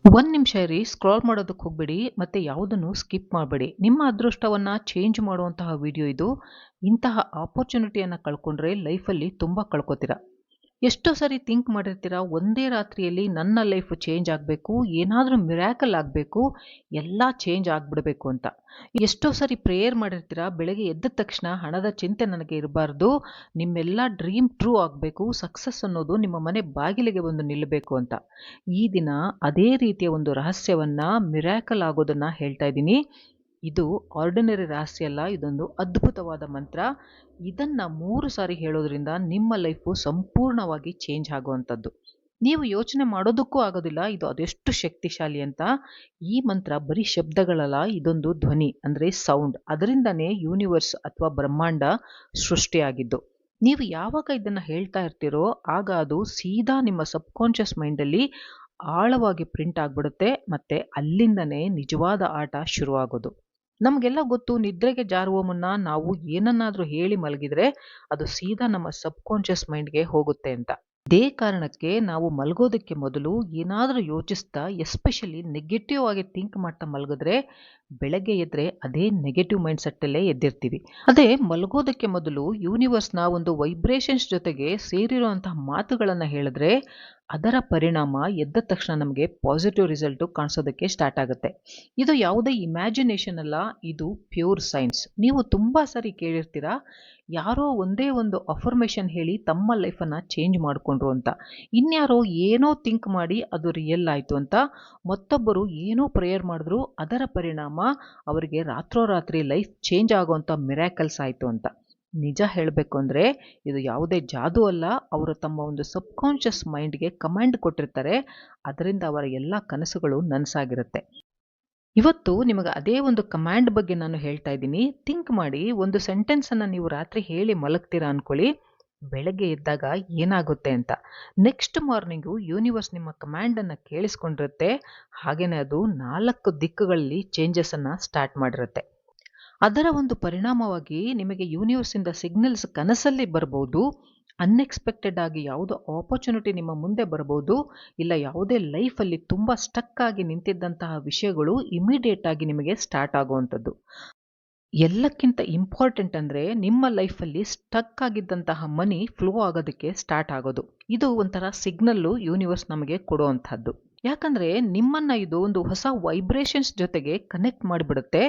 ಒಂದು ನಿಮಿಷ ಇರಿ, ಸ್ಕ್ರಾಲ್ ಮಾಡೋದಕ್ಕೆ ಹೋಗ್ಬೇಡಿ, ಮತ್ತೆ ಯಾವುದನ್ನು ಸ್ಕಿಪ್ ಮಾಡಬೇಡಿ. ನಿಮ್ಮ ಅದೃಷ್ಟವನ್ನು ಚೇಂಜ್ ಮಾಡುವಂತಹ ವಿಡಿಯೋ ಇದು. ಇಂತಹ ಆಪರ್ಚುನಿಟಿಯನ್ನು ಕಳ್ಕೊಂಡ್ರೆ ಲೈಫಲ್ಲಿ ತುಂಬ ಕಳ್ಕೊತೀರ. ಎಷ್ಟೋ ಸರಿ ಥಿಂಕ್ ಮಾಡಿರ್ತೀರ, ಒಂದೇ ರಾತ್ರಿಯಲ್ಲಿ ನನ್ನ ಲೈಫ್ ಚೇಂಜ್ ಆಗಬೇಕು, ಏನಾದರೂ ಮಿರಾಕಲ್ ಆಗಬೇಕು, ಎಲ್ಲ ಚೇಂಜ್ ಆಗಿಬಿಡಬೇಕು ಅಂತ. ಎಷ್ಟೋ ಸರಿ ಪ್ರೇಯರ್ ಮಾಡಿರ್ತೀರ, ಬೆಳಗ್ಗೆ ಎದ್ದ ತಕ್ಷಣ ಹಣದ ಚಿಂತೆ ನನಗೆ ಇರಬಾರ್ದು, ನಿಮ್ಮೆಲ್ಲ ಡ್ರೀಮ್ ಟ್ರೂ ಆಗಬೇಕು, ಸಕ್ಸಸ್ ಅನ್ನೋದು ನಿಮ್ಮ ಮನೆ ಬಾಗಿಲಿಗೆ ಬಂದು ನಿಲ್ಲಬೇಕು ಅಂತ. ಈ ದಿನ ಅದೇ ರೀತಿಯ ಒಂದು ರಹಸ್ಯವನ್ನು, ಮಿರಾಕಲ್ ಆಗೋದನ್ನು ಹೇಳ್ತಾ ಇದ್ದೀನಿ. ಇದು ಆರ್ಡಿನರಿ ರಹಸ್ಯ ಅಲ್ಲ, ಇದೊಂದು ಅದ್ಭುತವಾದ ಮಂತ್ರ. ಇದನ್ನು 3 ಸಾರಿ ಹೇಳೋದ್ರಿಂದ ನಿಮ್ಮ ಲೈಫು ಸಂಪೂರ್ಣವಾಗಿ ಚೇಂಜ್ ಆಗುವಂಥದ್ದು. ನೀವು ಯೋಚನೆ ಮಾಡೋದಕ್ಕೂ ಆಗೋದಿಲ್ಲ ಇದು ಅದೆಷ್ಟು ಶಕ್ತಿಶಾಲಿ ಅಂತ. ಈ ಮಂತ್ರ ಬರೀ ಶಬ್ದಗಳಲ್ಲ, ಇದೊಂದು ಧ್ವನಿ ಅಂದರೆ ಸೌಂಡ್. ಅದರಿಂದನೇ ಯೂನಿವರ್ಸ್ ಅಥವಾ ಬ್ರಹ್ಮಾಂಡ ಸೃಷ್ಟಿಯಾಗಿದ್ದು. ನೀವು ಯಾವಾಗ ಇದನ್ನು ಹೇಳ್ತಾ ಇರ್ತೀರೋ ಆಗ ಅದು ಸೀದಾ ನಿಮ್ಮ ಸಬ್ಕಾನ್ಷಿಯಸ್ ಮೈಂಡಲ್ಲಿ ಆಳವಾಗಿ ಪ್ರಿಂಟ್ ಆಗಿಬಿಡುತ್ತೆ, ಮತ್ತು ಅಲ್ಲಿಂದನೇ ನಿಜವಾದ ಆಟ ಶುರುವಾಗೋದು. ನಮಗೆಲ್ಲ ಗೊತ್ತು, ನಿದ್ರೆಗೆ ಜಾರುವ ಮುನ್ನ ನಾವು ಏನನ್ನಾದರೂ ಹೇಳಿ ಮಲಗಿದ್ರೆ ಅದು ಸೀದಾ ನಮ್ಮ ಸಬ್ಕಾನ್ಷಿಯಸ್ ಮೈಂಡ್ಗೆ ಹೋಗುತ್ತೆ ಅಂತ. ಇದೇ ಕಾರಣಕ್ಕೆ ನಾವು ಮಲಗೋದಕ್ಕೆ ಮೊದಲು ಏನಾದರೂ ಯೋಚಿಸ್ತಾ, ಎಸ್ಪೆಷಲಿ ನೆಗೆಟಿವ್ ಆಗಿ ಥಿಂಕ್ ಮಾಡ್ತಾ ಮಲಗಿದ್ರೆ ಬೆಳಗ್ಗೆ ಎದ್ರೆ ಅದೇ ನೆಗೆಟಿವ್ ಮೈಂಡ್ ಸೆಟ್ಟಲ್ಲೇ ಎದ್ದಿರ್ತೀವಿ. ಅದೇ ಮಲಗೋದಕ್ಕೆ ಮೊದಲು ಯೂನಿವರ್ಸ್ನ ಒಂದು ವೈಬ್ರೇಷನ್ಸ್ ಜೊತೆಗೆ ಸೇರಿರುವಂತಹ ಮಾತುಗಳನ್ನು ಹೇಳಿದ್ರೆ ಅದರ ಪರಿಣಾಮ ಎದ್ದ ತಕ್ಷಣ ನಮಗೆ ಪಾಸಿಟಿವ್ ರಿಸಲ್ಟು ಕಾಣಿಸೋದಕ್ಕೆ ಸ್ಟಾರ್ಟ್ ಆಗುತ್ತೆ. ಇದು ಯಾವುದೇ ಇಮ್ಯಾಜಿನೇಷನ್ ಅಲ್ಲ, ಇದು ಪ್ಯೂರ್ ಸೈನ್ಸ್. ನೀವು ತುಂಬ ಸರಿ ಕೇಳಿರ್ತೀರಾ, ಯಾರೋ ಒಂದೇ ಒಂದು ಅಫರ್ಮೇಷನ್ ಹೇಳಿ ತಮ್ಮ ಲೈಫನ್ನು ಚೇಂಜ್ ಮಾಡಿಕೊಂಡ್ರು ಅಂತ. ಇನ್ಯಾರೋ ಏನೋ ಥಿಂಕ್ ಮಾಡಿ ಅದು ರಿಯಲ್ ಆಯಿತು ಅಂತ. ಮತ್ತೊಬ್ಬರು ಏನೋ ಪ್ರೇಯರ್ ಮಾಡಿದ್ರು, ಅದರ ಪರಿಣಾಮ ಅವರಿಗೆ ರಾತ್ರೋರಾತ್ರಿ ಲೈಫ್ ಚೇಂಜ್ ಆಗೋವಂಥ ಮಿರಾಕಲ್ಸ್ ಆಯಿತು ಅಂತ. ನಿಜ ಹೇಳಬೇಕು ಅಂದರೆ ಇದು ಯಾವುದೇ ಜಾದೂ ಅಲ್ಲ, ಅವರು ತಮ್ಮ ಒಂದು ಸಬ್ಕಾನ್ಷಿಯಸ್ ಮೈಂಡ್ಗೆ ಕಮಾಂಡ್ ಕೊಟ್ಟಿರ್ತಾರೆ, ಅದರಿಂದ ಅವರ ಎಲ್ಲ ಕನಸುಗಳು ನನಸಾಗಿರುತ್ತೆ. ಇವತ್ತು ನಿಮಗೆ ಅದೇ ಒಂದು ಕಮಾಂಡ್ ಬಗ್ಗೆ ನಾನು ಹೇಳ್ತಾ ಇದ್ದೀನಿ. ಥಿಂಕ್ ಮಾಡಿ, ಒಂದು ಸೆಂಟೆನ್ಸನ್ನು ನೀವು ರಾತ್ರಿ ಹೇಳಿ ಮಲಗ್ತೀರಾ ಅಂದ್ಕೊಳ್ಳಿ, ಬೆಳಗ್ಗೆ ಎದ್ದಾಗ ಏನಾಗುತ್ತೆ ಅಂತ. ನೆಕ್ಸ್ಟ್ ಮಾರ್ನಿಂಗು ಯೂನಿವರ್ಸ್ ನಿಮ್ಮ ಕಮಾಂಡನ್ನು ಕೇಳಿಸ್ಕೊಂಡಿರುತ್ತೆ, ಹಾಗೆಯೇ ಅದು 4 ದಿಕ್ಕುಗಳಲ್ಲಿ ಚೇಂಜಸನ್ನು ಸ್ಟಾರ್ಟ್ ಮಾಡಿರುತ್ತೆ. ಅದರ ಒಂದು ಪರಿಣಾಮವಾಗಿ ನಿಮಗೆ ಯೂನಿವರ್ಸಿಂದ ಸಿಗ್ನಲ್ಸ್ ಕನಸಲ್ಲಿ ಬರ್ಬೋದು, ಅನ್ಎಕ್ಸ್ಪೆಕ್ಟೆಡ್ ಆಗಿ ಯಾವುದೋ ಆಪರ್ಚುನಿಟಿ ನಿಮ್ಮ ಮುಂದೆ ಬರ್ಬೋದು, ಇಲ್ಲ ಯಾವುದೇ ಲೈಫಲ್ಲಿ ತುಂಬ ಸ್ಟಕ್ ಆಗಿ ನಿಂತಿದ್ದಂತಹ ವಿಷಯಗಳು ಇಮಿಡಿಯೇಟ್ ಆಗಿ ನಿಮಗೆ ಸ್ಟಾರ್ಟ್ ಆಗುವಂಥದ್ದು. ಎಲ್ಲಕ್ಕಿಂತ ಇಂಪಾರ್ಟೆಂಟ್ ಅಂದರೆ ನಿಮ್ಮ ಲೈಫಲ್ಲಿ ಸ್ಟಕ್ ಆಗಿದ್ದಂತಹ ಮನಿ ಫ್ಲೋ ಆಗೋದಕ್ಕೆ ಸ್ಟಾರ್ಟ್ ಆಗೋದು. ಇದು ಒಂಥರ ಸಿಗ್ನಲ್ಲು ಯೂನಿವರ್ಸ್ ನಮಗೆ ಕೊಡುವಂಥದ್ದು. ಯಾಕಂದರೆ ನಿಮ್ಮನ್ನು ಇದು ಒಂದು ಹೊಸ ವೈಬ್ರೇಷನ್ಸ್ ಜೊತೆಗೆ ಕನೆಕ್ಟ್ ಮಾಡಿಬಿಡುತ್ತೆ,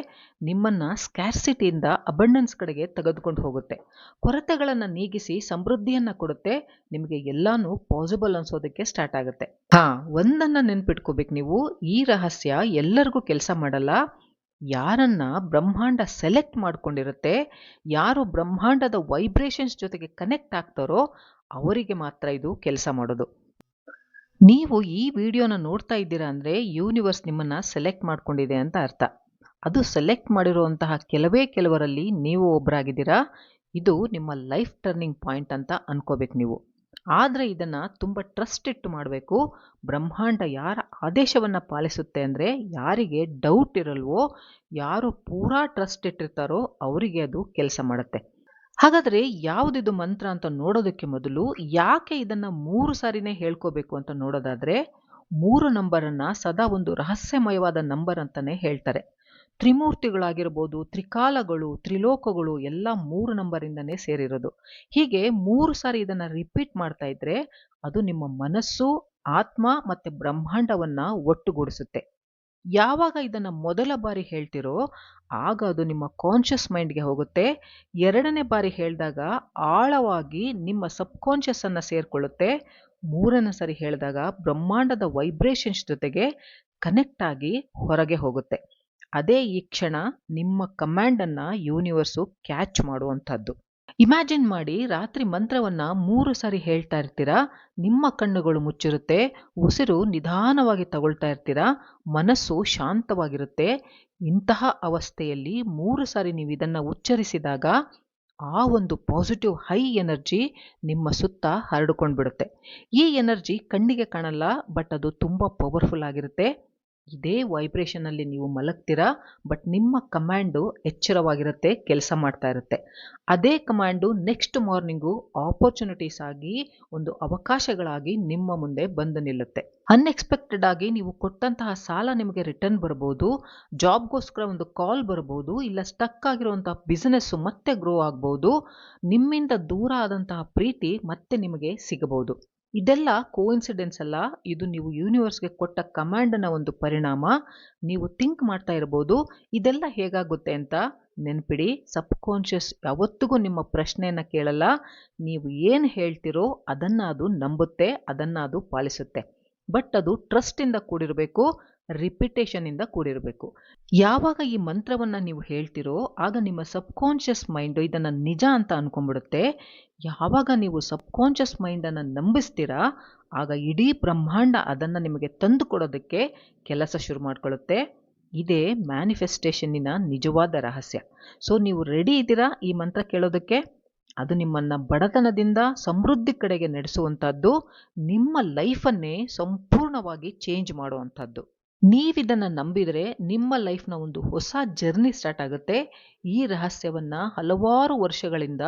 ನಿಮ್ಮನ್ನು ಸ್ಕ್ಯಾರ್ಸಿಟಿಯಿಂದ ಅಬಂಡೆನ್ಸ್ ಕಡೆಗೆ ತೆಗೆದುಕೊಂಡು ಹೋಗುತ್ತೆ, ಕೊರತೆಗಳನ್ನು ನೀಗಿಸಿ ಸಮೃದ್ಧಿಯನ್ನು ಕೊಡುತ್ತೆ, ನಿಮಗೆ ಎಲ್ಲನೂ ಪಾಸಿಬಲ್ ಅನ್ಸೋದಕ್ಕೆ ಸ್ಟಾರ್ಟ್ ಆಗುತ್ತೆ. ಒಂದನ್ನು ನೆನ್ಪಿಟ್ಕೋಬೇಕು ನೀವು, ಈ ರಹಸ್ಯ ಎಲ್ಲರಿಗೂ ಕೆಲಸ ಮಾಡಲ್ಲ. ಯಾರನ್ನ ಬ್ರಹ್ಮಾಂಡ ಸೆಲೆಕ್ಟ್ ಮಾಡ್ಕೊಂಡಿರುತ್ತೆ, ಯಾರು ಬ್ರಹ್ಮಾಂಡದ ವೈಬ್ರೇಷನ್ಸ್ ಜೊತೆಗೆ ಕನೆಕ್ಟ್ ಆಗ್ತಾರೋ ಅವರಿಗೆ ಮಾತ್ರ ಇದು ಕೆಲಸ ಮಾಡೋದು. ನೀವು ಈ ವಿಡಿಯೋನ ನೋಡ್ತಾ ಇದ್ದೀರಾ ಅಂದರೆ ಯೂನಿವರ್ಸ್ ನಿಮ್ಮನ್ನು ಸೆಲೆಕ್ಟ್ ಮಾಡ್ಕೊಂಡಿದೆ ಅಂತ ಅರ್ಥ. ಅದು ಸೆಲೆಕ್ಟ್ ಮಾಡಿರುವಂತಹ ಕೆಲವರಲ್ಲಿ ನೀವು ಒಬ್ಬರಾಗಿದ್ದೀರಾ. ಇದು ನಿಮ್ಮ ಲೈಫ್ ಟರ್ನಿಂಗ್ ಪಾಯಿಂಟ್ ಅಂತ ಅನ್ಕೋಬೇಕು ನೀವು. ಆದರೆ ಇದನ್ನು ತುಂಬ ಟ್ರಸ್ಟ್ ಇಟ್ಟು ಮಾಡಬೇಕು. ಬ್ರಹ್ಮಾಂಡ ಯಾರ ಆದೇಶವನ್ನು ಪಾಲಿಸುತ್ತೆ ಅಂದರೆ, ಯಾರಿಗೆ ಡೌಟ್ ಇರಲ್ವೋ, ಯಾರು ಪೂರಾ ಟ್ರಸ್ಟ್ ಇಟ್ಟಿರ್ತಾರೋ ಅವರಿಗೆ ಅದು ಕೆಲಸ ಮಾಡುತ್ತೆ. ಹಾಗಾದರೆ ಯಾವುದಿದು ಮಂತ್ರ ಅಂತ ನೋಡೋದಕ್ಕೆ ಮೊದಲು ಯಾಕೆ ಇದನ್ನು 3 ಸಾರಿನೇ ಹೇಳ್ಕೋಬೇಕು ಅಂತ ನೋಡೋದಾದರೆ, 3 ನಂಬರನ್ನು ಸದಾ ಒಂದು ರಹಸ್ಯಮಯವಾದ ನಂಬರ್ ಅಂತಲೇ ಹೇಳ್ತಾರೆ. ತ್ರಿಮೂರ್ತಿಗಳಾಗಿರ್ಬೋದು, ತ್ರಿಕಾಲಗಳು, ತ್ರಿಲೋಕಗಳು ಎಲ್ಲ 3 ನಂಬರಿಂದನೇ ಸೇರಿರೋದು. ಹೀಗೆ 3 ಸಾರಿ ಇದನ್ನು ರಿಪೀಟ್ ಮಾಡ್ತಾ ಇದ್ರೆ ಅದು ನಿಮ್ಮ ಮನಸ್ಸು, ಆತ್ಮ ಮತ್ತು ಬ್ರಹ್ಮಾಂಡವನ್ನು ಒಟ್ಟುಗೂಡಿಸುತ್ತೆ. ಯಾವಾಗ ಇದನ್ನು ಮೊದಲ ಬಾರಿ ಹೇಳ್ತಿರೋ ಆಗ ಅದು ನಿಮ್ಮ ಕಾನ್ಷಿಯಸ್ ಮೈಂಡ್ಗೆ ಹೋಗುತ್ತೆ. 2ನೇ ಬಾರಿ ಹೇಳಿದಾಗ ಆಳವಾಗಿ ನಿಮ್ಮ ಸಬ್ಕಾನ್ಷಿಯಸ್ಸನ್ನು ಸೇರಿಕೊಳ್ಳುತ್ತೆ. 3ನೇ ಸಾರಿ ಹೇಳಿದಾಗ ಬ್ರಹ್ಮಾಂಡದ ವೈಬ್ರೇಷನ್ಸ್ ಜೊತೆಗೆ ಕನೆಕ್ಟ್ ಆಗಿ ಹೊರಗೆ ಹೋಗುತ್ತೆ. ಅದೇ ಈ ಕ್ಷಣ ನಿಮ್ಮ ಕಮಾಂಡನ್ನು ಯೂನಿವರ್ಸು ಕ್ಯಾಚ್ ಮಾಡುವಂಥದ್ದು. ಇಮ್ಯಾಜಿನ್ ಮಾಡಿ, ರಾತ್ರಿ ಮಂತ್ರವನ್ನು 3 ಸಾರಿ ಹೇಳ್ತಾ ಇರ್ತೀರಾ, ನಿಮ್ಮ ಕಣ್ಣುಗಳು ಮುಚ್ಚಿರುತ್ತೆ, ಉಸಿರು ನಿಧಾನವಾಗಿ ತಗೊಳ್ತಾ ಇರ್ತೀರಾ, ಮನಸ್ಸು ಶಾಂತವಾಗಿರುತ್ತೆ. ಇಂತಹ ಅವಸ್ಥೆಯಲ್ಲಿ 3 ಸಾರಿ ನೀವು ಇದನ್ನು ಉಚ್ಚರಿಸಿದಾಗ ಆ ಒಂದು ಪಾಸಿಟಿವ್ ಹೈ ಎನರ್ಜಿ ನಿಮ್ಮ ಸುತ್ತ ಹರಡಿಕೊಂಡು ಬಿಡುತ್ತೆ. ಈ ಎನರ್ಜಿ ಕಣ್ಣಿಗೆ ಕಾಣಲ್ಲ, ಬಟ್ ಅದು ತುಂಬ ಪವರ್ಫುಲ್ ಆಗಿರುತ್ತೆ. ಇದೇ ವೈಬ್ರೇಷನಲ್ಲಿ ನೀವು ಮಲಗ್ತೀರಾ, ಬಟ್ ನಿಮ್ಮ ಕಮಾಂಡು ಎಚ್ಚರವಾಗಿರುತ್ತೆ, ಕೆಲಸ ಮಾಡ್ತಾ ಇರುತ್ತೆ. ಅದೇ ಕಮಾಂಡು ನೆಕ್ಸ್ಟ್ ಮಾರ್ನಿಂಗು ಆಪರ್ಚುನಿಟೀಸ್ ಆಗಿ, ಒಂದು ಅವಕಾಶಗಳಾಗಿ ನಿಮ್ಮ ಮುಂದೆ ಬಂದು ನಿಲ್ಲುತ್ತೆ. ಅನ್ಎಕ್ಸ್ಪೆಕ್ಟೆಡ್ ಆಗಿ ನೀವು ಕೊಟ್ಟಂತಹ ಸಾಲ ನಿಮಗೆ ರಿಟರ್ನ್ ಬರ್ಬೋದು, ಜಾಬ್ಗೋಸ್ಕರ ಒಂದು ಕಾಲ್ ಬರ್ಬೋದು, ಇಲ್ಲ ಸ್ಟಕ್ ಆಗಿರುವಂತಹ ಬಿಸ್ನೆಸ್ಸು ಮತ್ತೆ ಗ್ರೋ ಆಗ್ಬೋದು, ನಿಮ್ಮಿಂದ ದೂರ ಆದಂತಹ ಪ್ರೀತಿ ಮತ್ತೆ ನಿಮಗೆ ಸಿಗಬಹುದು. ಇದೆಲ್ಲ ಕೋಇನ್ಸಿಡೆನ್ಸ್ ಅಲ್ಲ, ಇದು ನೀವು ಯೂನಿವರ್ಸ್ಗೆ ಕೊಟ್ಟ ಕಮಾಂಡನ ಒಂದು ಪರಿಣಾಮ. ನೀವು ಥಿಂಕ್ ಮಾಡ್ತಾ ಇರ್ಬೋದು ಇದೆಲ್ಲ ಹೇಗಾಗುತ್ತೆ ಅಂತ. ನೆನ್ಪಿಡಿ, ಸಬ್ಕಾನ್ಷಿಯಸ್ ಯಾವತ್ತಿಗೂ ನಿಮ್ಮ ಪ್ರಶ್ನೆಯನ್ನು ಕೇಳಲ್ಲ. ನೀವು ಏನು ಹೇಳ್ತಿರೋ ಅದನ್ನು ಅದು ನಂಬುತ್ತೆ, ಅದನ್ನು ಅದು ಪಾಲಿಸುತ್ತೆ. ಬಟ್ ಅದು ಟ್ರಸ್ಟಿಂದ ಕೂಡಿರಬೇಕು, ರಿಪಿಟೇಷನಿಂದ ಕೂಡಿರಬೇಕು. ಯಾವಾಗ ಈ ಮಂತ್ರವನ್ನು ನೀವು ಹೇಳ್ತಿರೋ ಆಗ ನಿಮ್ಮ ಸಬ್ಕಾನ್ಷಿಯಸ್ ಮೈಂಡು ಇದನ್ನು ನಿಜ ಅಂತ ಅನ್ಕೊಂಡ್ಬಿಡುತ್ತೆ. ಯಾವಾಗ ನೀವು ಸಬ್ಕಾನ್ಷಿಯಸ್ ಮೈಂಡನ್ನು ನಂಬಿಸ್ತೀರಾ ಆಗ ಇಡೀ ಬ್ರಹ್ಮಾಂಡ ಅದನ್ನು ನಿಮಗೆ ತಂದು ಕೊಡೋದಕ್ಕೆ ಕೆಲಸ ಶುರು ಮಾಡ್ಕೊಳ್ಳುತ್ತೆ. ಇದೇ ಮ್ಯಾನಿಫೆಸ್ಟೇಷನ್ನಿನ ನಿಜವಾದ ರಹಸ್ಯ. ಸೊ ನೀವು ರೆಡಿ ಇದ್ದೀರಾ ಈ ಮಂತ್ರ ಕೇಳೋದಕ್ಕೆ? ಅದು ನಿಮ್ಮನ್ನು ಬಡತನದಿಂದ ಸಮೃದ್ಧಿ ಕಡೆಗೆ ನಡೆಸುವಂಥದ್ದು, ನಿಮ್ಮ ಲೈಫನ್ನೇ ಸಂಪೂರ್ಣವಾಗಿ ಚೇಂಜ್ ಮಾಡುವಂಥದ್ದು. ನೀವಿದನ್ನು ನಂಬಿದರೆ ನಿಮ್ಮ ಲೈಫ್ನ ಒಂದು ಹೊಸ ಜರ್ನಿ ಸ್ಟಾರ್ಟ್ ಆಗುತ್ತೆ. ಈ ರಹಸ್ಯವನ್ನು ಹಲವಾರು ವರ್ಷಗಳಿಂದ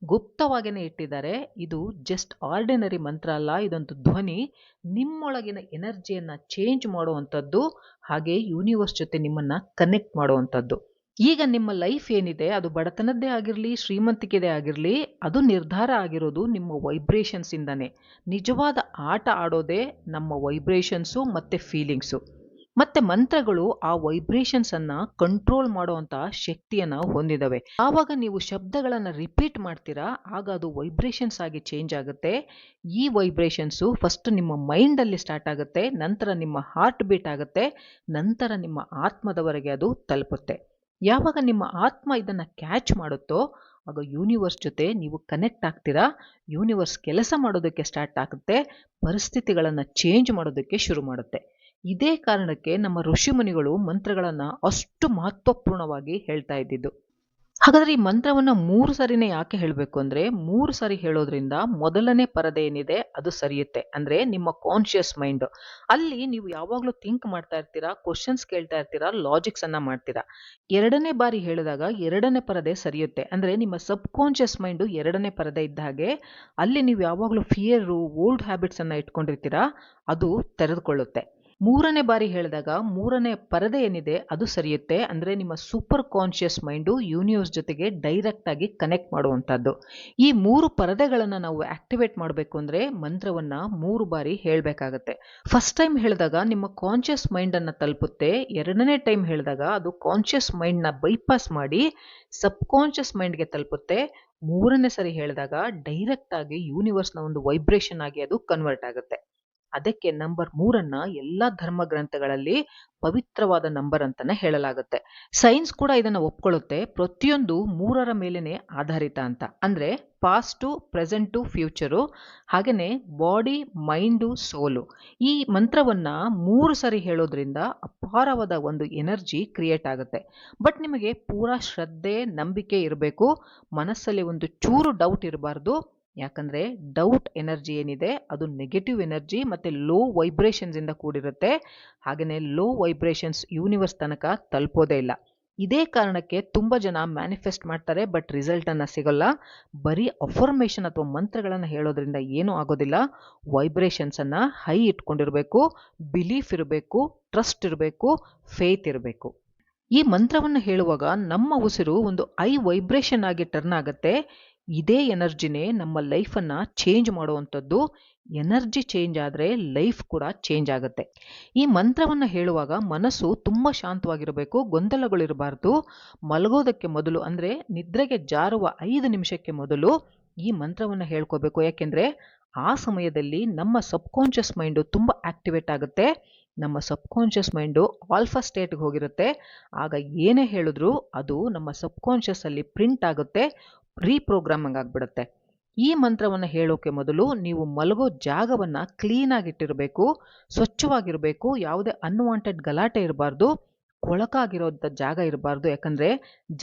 ಗುಪ್ತವಾಗಿಯೇ ಇಟ್ಟಿದ್ದಾರೆ. ಇದು ಜಸ್ಟ್ ಆರ್ಡಿನರಿ ಮಂತ್ರ ಅಲ್ಲ, ಇದೊಂದು ಧ್ವನಿ, ನಿಮ್ಮೊಳಗಿನ ಎನರ್ಜಿಯನ್ನು ಚೇಂಜ್ ಮಾಡುವಂಥದ್ದು, ಹಾಗೆ ಯೂನಿವರ್ಸ್ ಜೊತೆ ನಿಮ್ಮನ್ನು ಕನೆಕ್ಟ್ ಮಾಡುವಂಥದ್ದು. ಈಗ ನಿಮ್ಮ ಲೈಫ್ ಏನಿದೆ ಅದು ಬಡತನದ್ದೇ ಆಗಿರಲಿ, ಶ್ರೀಮಂತಿಕೆದೇ ಆಗಿರಲಿ, ಅದು ನಿರ್ಧಾರ ಆಗಿರೋದು ನಿಮ್ಮ ವೈಬ್ರೇಷನ್ಸಿಂದನೇ. ನಿಜವಾದ ಆಟ ಆಡೋದೇ ನಮ್ಮ ವೈಬ್ರೇಷನ್ಸು ಮತ್ತು ಫೀಲಿಂಗ್ಸು. ಮತ್ತು ಮಂತ್ರಗಳು ಆ ವೈಬ್ರೇಷನ್ಸನ್ನು ಕಂಟ್ರೋಲ್ ಮಾಡುವಂಥ ಶಕ್ತಿಯನ್ನು ಹೊಂದಿದವೆ. ಆವಾಗ ನೀವು ಶಬ್ದಗಳನ್ನು ರಿಪೀಟ್ ಮಾಡ್ತೀರಾ ಆಗ ಅದು ವೈಬ್ರೇಷನ್ಸ್ ಆಗಿ ಚೇಂಜ್ ಆಗುತ್ತೆ. ಈ ವೈಬ್ರೇಷನ್ಸು ಫಸ್ಟ್ ನಿಮ್ಮ ಮೈಂಡಲ್ಲಿ ಸ್ಟಾರ್ಟ್ ಆಗುತ್ತೆ, ನಂತರ ನಿಮ್ಮ ಹಾರ್ಟ್ ಬೀಟ್ ಆಗುತ್ತೆ, ನಂತರ ನಿಮ್ಮ ಆತ್ಮದವರೆಗೆ ಅದು ತಲುಪುತ್ತೆ. ಯಾವಾಗ ನಿಮ್ಮ ಆತ್ಮ ಇದನ್ನು ಕ್ಯಾಚ್ ಮಾಡುತ್ತೋ ಆಗ ಯೂನಿವರ್ಸ್ ಜೊತೆ ನೀವು ಕನೆಕ್ಟ್ ಆಗ್ತೀರಾ. ಯೂನಿವರ್ಸ್ ಕೆಲಸ ಮಾಡೋದಕ್ಕೆ ಸ್ಟಾರ್ಟ್ ಆಗುತ್ತೆ, ಪರಿಸ್ಥಿತಿಗಳನ್ನು ಚೇಂಜ್ ಮಾಡೋದಕ್ಕೆ ಶುರು ಮಾಡುತ್ತೆ. ಇದೇ ಕಾರಣಕ್ಕೆ ನಮ್ಮ ಋಷಿಮುನಿಗಳು ಮಂತ್ರಗಳನ್ನು ಅಷ್ಟು ಮಹತ್ವಪೂರ್ಣವಾಗಿ ಹೇಳ್ತಾ ಇದ್ದಿದ್ದು. ಹಾಗಾದರೆ ಈ ಮಂತ್ರವನ್ನು 3 ಸರಿನೇ ಯಾಕೆ ಹೇಳಬೇಕು ಅಂದರೆ, 3 ಸರಿ ಹೇಳೋದ್ರಿಂದ ಮೊದಲನೇ ಪರದೆ ಏನಿದೆ ಅದು ಸರಿಯುತ್ತೆ. ಅಂದರೆ ನಿಮ್ಮ ಕಾನ್ಷಿಯಸ್ ಮೈಂಡು, ಅಲ್ಲಿ ನೀವು ಯಾವಾಗಲೂ ಥಿಂಕ್ ಮಾಡ್ತಾ ಇರ್ತೀರಾ, ಕ್ವಶನ್ಸ್ ಕೇಳ್ತಾ ಇರ್ತೀರಾ, ಲಾಜಿಕ್ಸನ್ನು ಮಾಡ್ತೀರಾ. 2ನೇ ಬಾರಿ ಹೇಳಿದಾಗ 2ನೇ ಪರದೆ ಸರಿಯುತ್ತೆ. ಅಂದರೆ ನಿಮ್ಮ ಸಬ್ಕಾನ್ಷಿಯಸ್ ಮೈಂಡು 2ನೇ ಪರದೆ ಇದ್ದ ಹಾಗೆ, ಅಲ್ಲಿ ನೀವು ಯಾವಾಗಲೂ ಫಿಯರು, ಓಲ್ಡ್ ಹ್ಯಾಬಿಟ್ಸನ್ನು ಇಟ್ಕೊಂಡಿರ್ತೀರಾ, ಅದು ತೆರೆದುಕೊಳ್ಳುತ್ತೆ. 3ನೇ ಬಾರಿ ಹೇಳಿದಾಗ 3ನೇ ಪರದೆ ಏನಿದೆ ಅದು ಸರಿಯುತ್ತೆ. ಅಂದರೆ ನಿಮ್ಮ ಸೂಪರ್ ಕಾನ್ಷಿಯಸ್ ಮೈಂಡು ಯೂನಿವರ್ಸ್ ಜೊತೆಗೆ ಡೈರೆಕ್ಟಾಗಿ ಕನೆಕ್ಟ್ ಮಾಡುವಂಥದ್ದು. ಈ 3 ಪರದೆಗಳನ್ನು ನಾವು ಆಕ್ಟಿವೇಟ್ ಮಾಡಬೇಕು ಅಂದರೆ ಮಂತ್ರವನ್ನು 3 ಬಾರಿ ಹೇಳಬೇಕಾಗತ್ತೆ. ಫಸ್ಟ್ ಟೈಮ್ ಹೇಳಿದಾಗ ನಿಮ್ಮ ಕಾನ್ಷಿಯಸ್ ಮೈಂಡನ್ನು ತಲುಪುತ್ತೆ. 2ನೇ ಟೈಮ್ ಹೇಳಿದಾಗ ಅದು ಕಾನ್ಷಿಯಸ್ ಮೈಂಡ್ನ ಬೈಪಾಸ್ ಮಾಡಿ ಸಬ್ಕಾನ್ಷಿಯಸ್ ಮೈಂಡ್ಗೆ ತಲುಪುತ್ತೆ. 3ನೇ ಸರಿ ಹೇಳಿದಾಗ ಡೈರೆಕ್ಟಾಗಿ ಯೂನಿವರ್ಸ್ನ ಒಂದು ವೈಬ್ರೇಷನ್ ಆಗಿ ಅದು ಕನ್ವರ್ಟ್ ಆಗುತ್ತೆ. ಅದಕ್ಕೆ ನಂಬರ್ 3 ಎಲ್ಲ ಧರ್ಮ ಗ್ರಂಥಗಳಲ್ಲಿ ಪವಿತ್ರವಾದ ನಂಬರ್ ಅಂತಾನೆ ಹೇಳಲಾಗುತ್ತೆ. ಸೈನ್ಸ್ ಕೂಡ ಇದನ್ನು ಒಪ್ಕೊಳ್ಳುತ್ತೆ. ಪ್ರತಿಯೊಂದು 3ರ ಮೇಲೇನೆ ಆಧಾರಿತ ಅಂತ. ಅಂದರೆ ಪಾಸ್ಟು, ಪ್ರೆಸೆಂಟು, ಫ್ಯೂಚರು, ಹಾಗೆಯೇ ಬಾಡಿ, ಮೈಂಡು, ಸೋಲು. ಈ ಮಂತ್ರವನ್ನು 3 ಸರಿ ಹೇಳೋದ್ರಿಂದ ಅಪಾರವಾದ ಒಂದು ಎನರ್ಜಿ ಕ್ರಿಯೇಟ್ ಆಗುತ್ತೆ. ಬಟ್ ನಿಮಗೆ ಪೂರಾ ಶ್ರದ್ಧೆ, ನಂಬಿಕೆ ಇರಬೇಕು. ಮನಸ್ಸಲ್ಲಿ ಒಂದು ಚೂರು ಡೌಟ್ ಇರಬಾರ್ದು. ಯಾಕಂದರೆ ಡೌಟ್ ಎನರ್ಜಿ ಏನಿದೆ ಅದು ನೆಗೆಟಿವ್ ಎನರ್ಜಿ ಮತ್ತು ಲೋ ವೈಬ್ರೇಷನ್ಸಿಂದ ಕೂಡಿರುತ್ತೆ. ಹಾಗೆಯೇ ಲೋ ವೈಬ್ರೇಷನ್ಸ್ ಯೂನಿವರ್ಸ್ ತನಕ ತಲುಪೋದೇ ಇಲ್ಲ. ಇದೇ ಕಾರಣಕ್ಕೆ ತುಂಬ ಜನ ಮ್ಯಾನಿಫೆಸ್ಟ್ ಮಾಡ್ತಾರೆ, ಬಟ್ ರಿಸಲ್ಟನ್ನು ಸಿಗೋಲ್ಲ. ಬರೀ ಅಫರ್ಮೇಷನ್ ಅಥವಾ ಮಂತ್ರಗಳನ್ನು ಹೇಳೋದ್ರಿಂದ ಏನೂ ಆಗೋದಿಲ್ಲ. ವೈಬ್ರೇಷನ್ಸನ್ನು ಹೈ ಇಟ್ಕೊಂಡಿರಬೇಕು, ಬಿಲೀಫ್ ಇರಬೇಕು, ಟ್ರಸ್ಟ್ ಇರಬೇಕು, ಫೇತ್ ಇರಬೇಕು. ಈ ಮಂತ್ರವನ್ನು ಹೇಳುವಾಗ ನಮ್ಮ ಉಸಿರು ಒಂದು ಐ ವೈಬ್ರೇಷನ್ ಆಗಿ ಟರ್ನ್ ಆಗುತ್ತೆ. ಇದೇ ಎನರ್ಜಿನೇ ನಮ್ಮ ಲೈಫನ್ನು ಚೇಂಜ್ ಮಾಡುವಂಥದ್ದು. ಎನರ್ಜಿ ಚೇಂಜ್ ಆದರೆ ಲೈಫ್ ಕೂಡ ಚೇಂಜ್ ಆಗುತ್ತೆ. ಈ ಮಂತ್ರವನ್ನು ಹೇಳುವಾಗ ಮನಸ್ಸು ತುಂಬ ಶಾಂತವಾಗಿರಬೇಕು, ಗೊಂದಲಗಳಿರಬಾರ್ದು. ಮಲಗೋದಕ್ಕೆ ಮೊದಲು ಅಂದರೆ ನಿದ್ರೆಗೆ ಜಾರುವ 5 ನಿಮಿಷಕ್ಕೆ ಮೊದಲು ಈ ಮಂತ್ರವನ್ನು ಹೇಳ್ಕೋಬೇಕು. ಯಾಕೆಂದರೆ ಆ ಸಮಯದಲ್ಲಿ ನಮ್ಮ ಸಬ್ಕಾನ್ಷಿಯಸ್ ಮೈಂಡು ತುಂಬ ಆಕ್ಟಿವೇಟ್ ಆಗುತ್ತೆ. ನಮ್ಮ ಸಬ್ಕಾನ್ಷಿಯಸ್ ಮೈಂಡು ಆಲ್ಫಾ ಸ್ಟೇಟ್ಗೆ ಹೋಗಿರುತ್ತೆ. ಆಗ ಏನೇ ಹೇಳಿದ್ರು ಅದು ನಮ್ಮ ಸಬ್ಕಾನ್ಷಿಯಸ್ಸಲ್ಲಿ ಪ್ರಿಂಟ್ ಆಗುತ್ತೆ, ರೀಪ್ರೋಗ್ರಾಮಿಂಗ್ ಆಗಿಬಿಡುತ್ತೆ. ಈ ಮಂತ್ರವನ್ನು ಹೇಳೋಕೆ ಮೊದಲು ನೀವು ಮಲಗೋ ಜಾಗವನ್ನು ಕ್ಲೀನಾಗಿಟ್ಟಿರಬೇಕು, ಸ್ವಚ್ಛವಾಗಿರಬೇಕು. ಯಾವುದೇ ಅನ್ವಾಂಟೆಡ್ ಗಲಾಟೆ ಇರಬಾರ್ದು, ಕೊಳಕಾಗಿರೋಂಥ ಜಾಗ ಇರಬಾರ್ದು. ಯಾಕಂದರೆ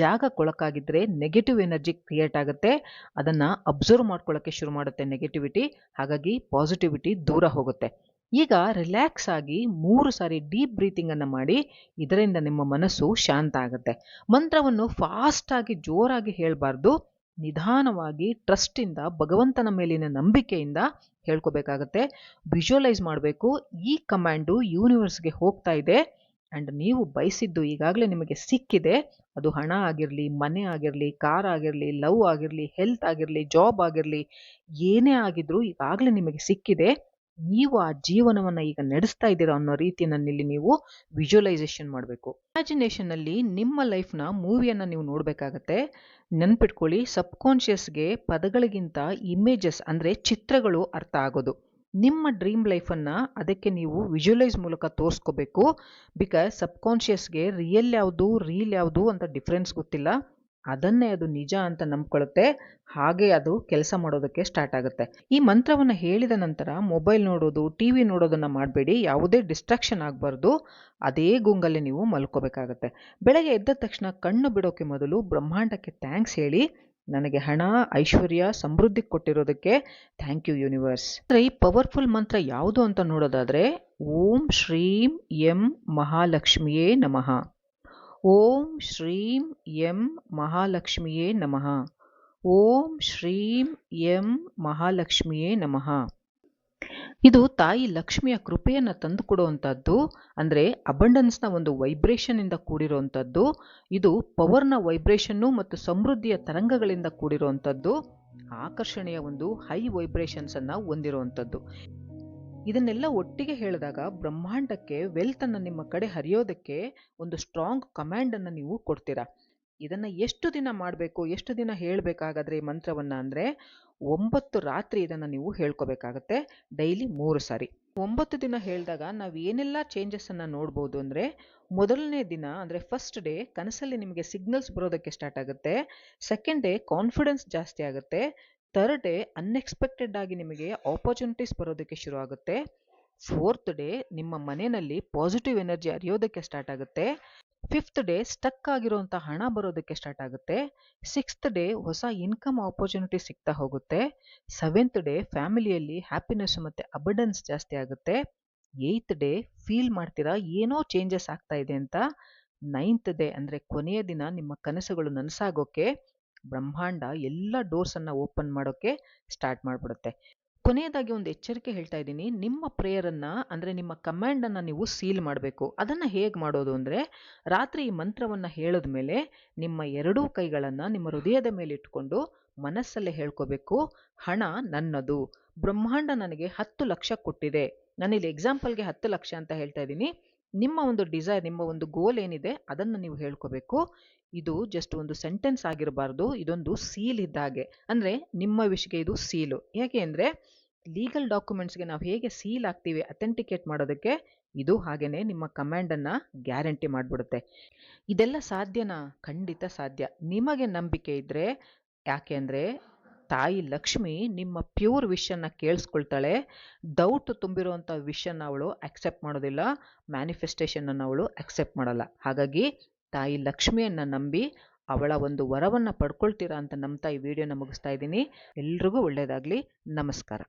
ಜಾಗ ಕೊಳಕಾಗಿದ್ದರೆ ನೆಗೆಟಿವ್ ಎನರ್ಜಿ ಕ್ರಿಯೇಟ್ ಆಗುತ್ತೆ, ಅದನ್ನು ಅಬ್ಸರ್ವ್ ಮಾಡ್ಕೊಳ್ಳೋಕ್ಕೆ ಶುರು ಮಾಡುತ್ತೆ ನೆಗೆಟಿವಿಟಿ. ಹಾಗಾಗಿ ಪಾಸಿಟಿವಿಟಿ ದೂರ ಹೋಗುತ್ತೆ. ಈಗ ರಿಲ್ಯಾಕ್ಸ್ ಆಗಿ 3 ಸಾರಿ ಡೀಪ್ ಬ್ರೀತಿಂಗ್ ಅನ್ನು ಮಾಡಿ. ಇದರಿಂದ ನಿಮ್ಮ ಮನಸ್ಸು ಶಾಂತ ಆಗುತ್ತೆ. ಮಂತ್ರವನ್ನು ಫಾಸ್ಟ್ ಆಗಿ ಜೋರಾಗಿ ಹೇಳಬಾರ್ದು. ನಿಧಾನವಾಗಿ ಟ್ರಸ್ಟಿಂದ, ಭಗವಂತನ ಮೇಲಿನ ನಂಬಿಕೆಯಿಂದ ಹೇಳ್ಕೋಬೇಕಾಗತ್ತೆ. ವಿಜುವಲೈಸ್ ಮಾಡಬೇಕು, ಈ ಕಮಾಂಡು ಯೂನಿವರ್ಸ್ಗೆ ಹೋಗ್ತಾ ಇದೆ ಆ್ಯಂಡ್ ನೀವು ಬಯಸಿದ್ದು ಈಗಾಗಲೇ ನಿಮಗೆ ಸಿಕ್ಕಿದೆ. ಅದು ಹಣ ಆಗಿರಲಿ, ಮನೆ ಆಗಿರಲಿ, ಕಾರ್ ಆಗಿರಲಿ, ಲವ್ ಆಗಿರಲಿ, ಹೆಲ್ತ್ ಆಗಿರಲಿ, ಜಾಬ್ ಆಗಿರಲಿ, ಏನೇ ಆಗಿದ್ರೂ ಈಗಾಗಲೇ ನಿಮಗೆ ಸಿಕ್ಕಿದೆ. ನೀವು ಆ ಜೀವನವನ್ನು ಈಗ ನಡೆಸ್ತಾ ಇದ್ದೀರಾ ಅನ್ನೋ ರೀತಿಯಲ್ಲಿ ನೀವು ವಿಜುವಲೈಸೇಷನ್ ಮಾಡಬೇಕು. ಇಮ್ಯಾಜಿನೇಷನಲ್ಲಿ ನಿಮ್ಮ ಲೈಫ್ನ ಮೂವಿಯನ್ನು ನೀವು ನೋಡಬೇಕಾಗತ್ತೆ. ನೆನ್ಪಿಟ್ಕೊಳ್ಳಿ, ಸಬ್ಕಾನ್ಷಿಯಸ್ಗೆ ಪದಗಳಿಗಿಂತ ಇಮೇಜಸ್ ಅಂದರೆ ಚಿತ್ರಗಳು ಅರ್ಥ ಆಗೋದು. ನಿಮ್ಮ ಡ್ರೀಮ್ ಲೈಫನ್ನು ಅದಕ್ಕೆ ನೀವು ವಿಜುವಲೈಸ್ ಮೂಲಕ ತೋರಿಸ್ಕೋಬೇಕು. ಬಿಕಾಸ್ ಸಬ್ಕಾನ್ಷಿಯಸ್ಗೆ ರಿಯಲ್ ಯಾವುದು, ರೀಲ್ ಯಾವುದು ಅಂತ ಡಿಫ್ರೆನ್ಸ್ ಗೊತ್ತಿಲ್ಲ. ಅದನ್ನೇ ಅದು ನಿಜ ಅಂತ ನಂಬ್ಕೊಳ್ಳುತ್ತೆ. ಹಾಗೆ ಅದು ಕೆಲಸ ಮಾಡೋದಕ್ಕೆ ಸ್ಟಾರ್ಟ್ ಆಗುತ್ತೆ. ಈ ಮಂತ್ರವನ್ನು ಹೇಳಿದ ನಂತರ ಮೊಬೈಲ್ ನೋಡೋದು, ಟಿ ವಿ ನೋಡೋದನ್ನು ಮಾಡಬೇಡಿ. ಯಾವುದೇ ಡಿಸ್ಟ್ರಾಕ್ಷನ್ ಆಗಬಾರ್ದು. ಅದೇ ಗುಂಗಲ್ಲಿ ನೀವು ಮಲ್ಕೋಬೇಕಾಗತ್ತೆ. ಬೆಳಗ್ಗೆ ಎದ್ದ ತಕ್ಷಣ ಕಣ್ಣು ಬಿಡೋಕ್ಕೆ ಮೊದಲು ಬ್ರಹ್ಮಾಂಡಕ್ಕೆ ಥ್ಯಾಂಕ್ಸ್ ಹೇಳಿ. ನನಗೆ ಹಣ, ಐಶ್ವರ್ಯ, ಸಮೃದ್ಧಿ ಕೊಟ್ಟಿರೋದಕ್ಕೆ ಥ್ಯಾಂಕ್ ಯು ಯೂನಿವರ್ಸ್. ಅಂದರೆ ಈ ಪವರ್ಫುಲ್ ಮಂತ್ರ ಯಾವುದು ಅಂತ ನೋಡೋದಾದರೆ, ಓಂ ಶ್ರೀಂ ಎಂ ಮಹಾಲಕ್ಷ್ಮಿಯೇ ನಮಃ. ಓಂ ಶ್ರೀಂ ಎಂ ಮಹಾಲಕ್ಷ್ಮಿಯೇ ನಮಃ. ಓಂ ಶ್ರೀಂ ಎಂ ಮಹಾಲಕ್ಷ್ಮಿಯೇ ನಮಃ. ಇದು ತಾಯಿ ಲಕ್ಷ್ಮಿಯ ಕೃಪೆಯನ್ನು ತಂದುಕೊಡುವಂಥದ್ದು. ಅಂದರೆ ಅಬಂಡನ್ಸ್ನ ಒಂದು ವೈಬ್ರೇಷನ್ನಿಂದ ಕೂಡಿರುವಂಥದ್ದು. ಇದು ಪವರ್ನ ವೈಬ್ರೇಷನ್ನು ಮತ್ತು ಸಮೃದ್ಧಿಯ ತರಂಗಗಳಿಂದ ಕೂಡಿರುವಂಥದ್ದು. ಆಕರ್ಷಣೆಯ ಒಂದು ಹೈ ವೈಬ್ರೇಷನ್ಸನ್ನು ಹೊಂದಿರುವಂಥದ್ದು. ಇದನ್ನೆಲ್ಲ ಒಟ್ಟಿಗೆ ಹೇಳಿದಾಗ ಬ್ರಹ್ಮಾಂಡಕ್ಕೆ ವೆಲ್ತನ್ನು ನಿಮ್ಮ ಕಡೆ ಹರಿಯೋದಕ್ಕೆ ಒಂದು ಸ್ಟ್ರಾಂಗ್ ಕಮ್ಯಾಂಡನ್ನು ನೀವು ಕೊಡ್ತೀರಾ. ಇದನ್ನು ಎಷ್ಟು ದಿನ ಮಾಡಬೇಕು, ಎಷ್ಟು ದಿನ ಹೇಳಬೇಕಾಗಾದ್ರೆ ಈ ಮಂತ್ರವನ್ನು ಅಂದರೆ 9 ರಾತ್ರಿ ಇದನ್ನು ನೀವು ಹೇಳ್ಕೋಬೇಕಾಗತ್ತೆ. ಡೈಲಿ 3 ಸಾರಿ. 9 ದಿನ ಹೇಳಿದಾಗ ನಾವು ಏನೆಲ್ಲ ಚೇಂಜಸ್ಸನ್ನು ನೋಡ್ಬೋದು ಅಂದರೆ, ಮೊದಲನೇ ದಿನ ಅಂದರೆ ಫಸ್ಟ್ ಡೇ ಕನಸಲ್ಲಿ ನಿಮಗೆ ಸಿಗ್ನಲ್ಸ್ ಬರೋದಕ್ಕೆ ಸ್ಟಾರ್ಟ್ ಆಗುತ್ತೆ. ಸೆಕೆಂಡ್ ಡೇ ಕಾನ್ಫಿಡೆನ್ಸ್ ಜಾಸ್ತಿ ಆಗುತ್ತೆ. ಥರ್ಡ್ ಡೇ ಅನ್ಎಕ್ಸ್ಪೆಕ್ಟೆಡ್ ಆಗಿ ನಿಮಗೆ ಆಪರ್ಚುನಿಟೀಸ್ ಬರೋದಕ್ಕೆ ಶುರು ಆಗುತ್ತೆ. ಫೋರ್ತ್ ಡೇ ನಿಮ್ಮ ಮನೆಯಲ್ಲಿ ಪಾಸಿಟಿವ್ ಎನರ್ಜಿ ಹರಿಯೋದಕ್ಕೆ ಸ್ಟಾರ್ಟ್ ಆಗುತ್ತೆ. ಫಿಫ್ತ್ ಡೇ ಸ್ಟಕ್ ಆಗಿರುವಂಥ ಹಣ ಬರೋದಕ್ಕೆ ಸ್ಟಾರ್ಟ್ ಆಗುತ್ತೆ. ಸಿಕ್ಸ್ತ್ ಡೇ ಹೊಸ ಇನ್ಕಮ್ ಆಪರ್ಚುನಿಟಿ ಸಿಗ್ತಾ ಹೋಗುತ್ತೆ. ಸೆವೆಂತ್ ಡೇ ಫ್ಯಾಮಿಲಿಯಲ್ಲಿ ಹ್ಯಾಪಿನೆಸ್ ಮತ್ತು ಅಬಂಡೆನ್ಸ್ ಜಾಸ್ತಿ ಆಗುತ್ತೆ. ಏಯ್ತ್ ಡೇ ಫೀಲ್ ಮಾಡ್ತೀರಾ ಏನೋ ಚೇಂಜಸ್ ಆಗ್ತಾ ಇದೆ ಅಂತ. ನೈನ್ತ್ ಡೇ ಅಂದರೆ ಕೊನೆಯ ದಿನ ನಿಮ್ಮ ಕನಸುಗಳು ನನಸಾಗೋಕ್ಕೆ ಬ್ರಹ್ಮಾಂಡ ಎಲ್ಲ ಡೋರ್ಸನ್ನು ಓಪನ್ ಮಾಡೋಕ್ಕೆ ಸ್ಟಾರ್ಟ್ ಮಾಡಿಬಿಡುತ್ತೆ. ಕೊನೆಯದಾಗಿ ಒಂದು ಎಚ್ಚರಿಕೆ ಹೇಳ್ತಾ ಇದ್ದೀನಿ. ನಿಮ್ಮ ಪ್ರೇಯರನ್ನು ಅಂದರೆ ನಿಮ್ಮ ಕಮ್ಯಾಂಡನ್ನು ನೀವು ಸೀಲ್ ಮಾಡಬೇಕು. ಅದನ್ನು ಹೇಗೆ ಮಾಡೋದು ಅಂದರೆ, ರಾತ್ರಿ ಈ ಮಂತ್ರವನ್ನು ಹೇಳಿದ ಮೇಲೆ ನಿಮ್ಮ ಎರಡೂ ಕೈಗಳನ್ನು ನಿಮ್ಮ ಹೃದಯದ ಮೇಲೆ ಇಟ್ಕೊಂಡು ಮನಸ್ಸಲ್ಲೇ ಹೇಳ್ಕೋಬೇಕು, ಹಣ ನನ್ನದು, ಬ್ರಹ್ಮಾಂಡ ನನಗೆ 10 ಲಕ್ಷ ಕೊಟ್ಟಿದೆ. ನಾನಿಲ್ಲಿ ಎಕ್ಸಾಂಪಲ್ಗೆ 10 ಲಕ್ಷ ಅಂತ ಹೇಳ್ತಾ ಇದ್ದೀನಿ. ನಿಮ್ಮ ಒಂದು ಡಿಸೈರ್, ನಿಮ್ಮ ಒಂದು ಗೋಲ್ ಏನಿದೆ ಅದನ್ನು ನೀವು ಹೇಳ್ಕೋಬೇಕು. ಇದು ಜಸ್ಟ್ ಒಂದು ಸೆಂಟೆನ್ಸ್ ಆಗಿರಬಾರ್ದು, ಇದೊಂದು ಸೀಲ್ ಇದ್ದಾಗೆ. ಅಂದರೆ ನಿಮ್ಮ ವಿಷಯಕ್ಕೆ ಇದು ಸೀಲು. ಯಾಕೆ ಅಂದರೆ ಲೀಗಲ್ ಡಾಕ್ಯುಮೆಂಟ್ಸ್ಗೆ ನಾವು ಹೇಗೆ ಸೀಲ್ ಆಗ್ತೀವಿ ಅಥೆಂಟಿಕೇಟ್ ಮಾಡೋದಕ್ಕೆ, ಇದು ಹಾಗೆಯೇ ನಿಮ್ಮ ಕಮ್ಯಾಂಡನ್ನು ಗ್ಯಾರಂಟಿ ಮಾಡಿಬಿಡುತ್ತೆ. ಇದೆಲ್ಲ ಸಾಧ್ಯನಾ? ಖಂಡಿತ ಸಾಧ್ಯ. ನಿಮಗೆ ನಂಬಿಕೆ ಇದ್ದರೆ. ಯಾಕೆ ಅಂದರೆ ತಾಯಿ ಲಕ್ಷ್ಮಿ ನಿಮ್ಮ ಪ್ಯೂರ್ ವಿಷನ್ನು ಕೇಳಿಸ್ಕೊಳ್ತಾಳೆ. ಡೌಟ್ ತುಂಬಿರುವಂಥ ವಿಷನ್ನು ಅವಳು ಅಕ್ಸೆಪ್ಟ್ ಮಾಡೋದಿಲ್ಲ. ಮ್ಯಾನಿಫೆಸ್ಟೇಷನನ್ನು ಅವಳು ಅಕ್ಸೆಪ್ಟ್ ಮಾಡಲ್ಲ. ಹಾಗಾಗಿ ತಾಯಿ ಲಕ್ಷ್ಮಿಯನ್ನು ನಂಬಿ ಅವಳ ಒಂದು ವರವನ್ನು ಪಡ್ಕೊಳ್ತೀರಾ ಅಂತ ನಂಬ್ತಾ ಈ ವಿಡಿಯೋನ ಮುಗಿಸ್ತಾ ಇದ್ದೀನಿ. ಎಲ್ರಿಗೂ ಒಳ್ಳೆಯದಾಗಲಿ. ನಮಸ್ಕಾರ.